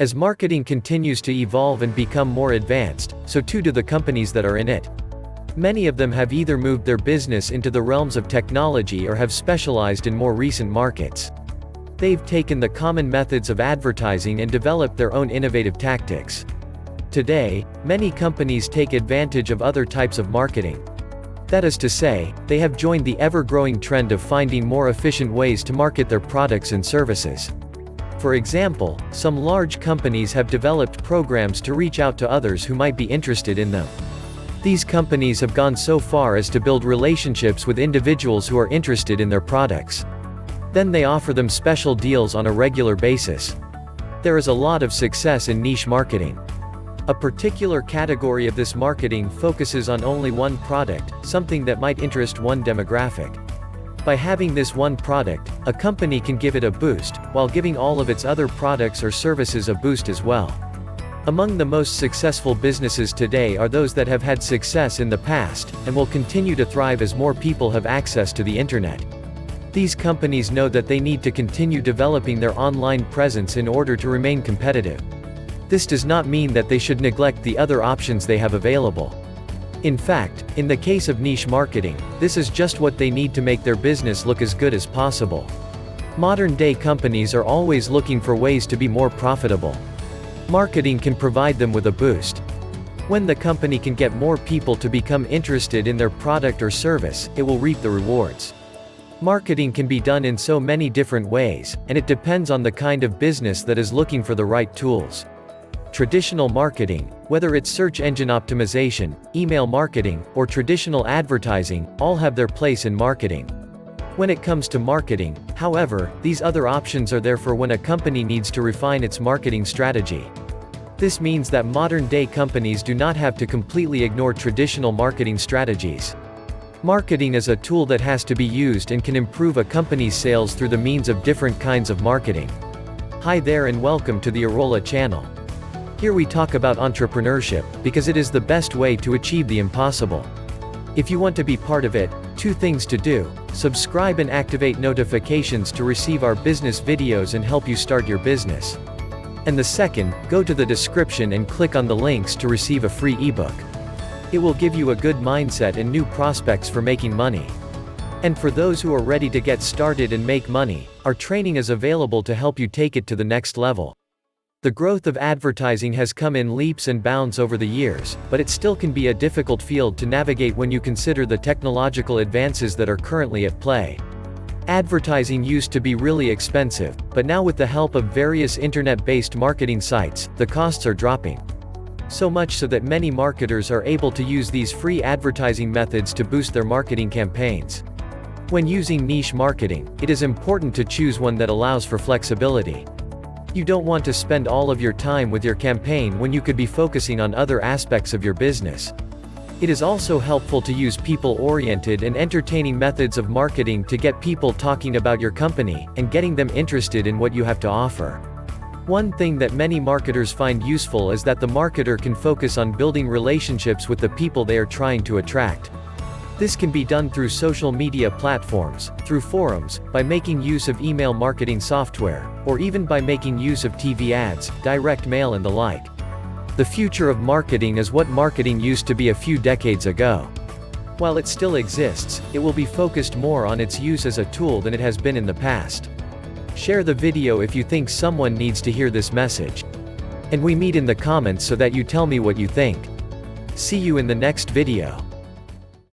As marketing continues to evolve and become more advanced, so too do the companies that are in it. Many of them have either moved their business into the realms of technology or have specialized in more recent markets. They've taken the common methods of advertising and developed their own innovative tactics. Today, many companies take advantage of other types of marketing. That is to say, they have joined the ever-growing trend of finding more efficient ways to market their products and services. For example, some large companies have developed programs to reach out to others who might be interested in them. These companies have gone so far as to build relationships with individuals who are interested in their products. Then they offer them special deals on a regular basis. There is a lot of success in niche marketing. A particular category of this marketing focuses on only one product, something that might interest one demographic. By having this one product, a company can give it a boost, while giving all of its other products or services a boost as well. Among the most successful businesses today are those that have had success in the past, and will continue to thrive as more people have access to the internet. These companies know that they need to continue developing their online presence in order to remain competitive. This does not mean that they should neglect the other options they have available. In fact, in the case of niche marketing, this is just what they need to make their business look as good as possible. Modern-day companies are always looking for ways to be more profitable. Marketing can provide them with a boost. When the company can get more people to become interested in their product or service, it will reap the rewards. Marketing can be done in so many different ways, and it depends on the kind of business that is looking for the right tools. Traditional marketing, whether it's search engine optimization, email marketing, or traditional advertising, all have their place in marketing. When it comes to marketing, however, these other options are there for when a company needs to refine its marketing strategy. This means that modern-day companies do not have to completely ignore traditional marketing strategies. Marketing is a tool that has to be used and can improve a company's sales through the means of different kinds of marketing. Hi there and welcome to the IROLA channel. Here we talk about entrepreneurship, because it is the best way to achieve the impossible. If you want to be part of it, 2 things to do: subscribe and activate notifications to receive our business videos and help you start your business. And the second, go to the description and click on the links to receive a free ebook. It will give you a good mindset and new prospects for making money. And for those who are ready to get started and make money, our training is available to help you take it to the next level. The growth of advertising has come in leaps and bounds over the years, but it still can be a difficult field to navigate when you consider the technological advances that are currently at play. Advertising used to be really expensive, but now with the help of various internet-based marketing sites, the costs are dropping. So much so that many marketers are able to use these free advertising methods to boost their marketing campaigns. When using niche marketing, it is important to choose one that allows for flexibility. You don't want to spend all of your time with your campaign when you could be focusing on other aspects of your business. It is also helpful to use people-oriented and entertaining methods of marketing to get people talking about your company, and getting them interested in what you have to offer. One thing that many marketers find useful is that the marketer can focus on building relationships with the people they are trying to attract. This can be done through social media platforms, through forums, by making use of email marketing software, or even by making use of TV ads, direct mail and the like. The future of marketing is what marketing used to be a few decades ago. While it still exists, it will be focused more on its use as a tool than it has been in the past. Share the video if you think someone needs to hear this message. And we meet in the comments so that you tell me what you think. See you in the next video.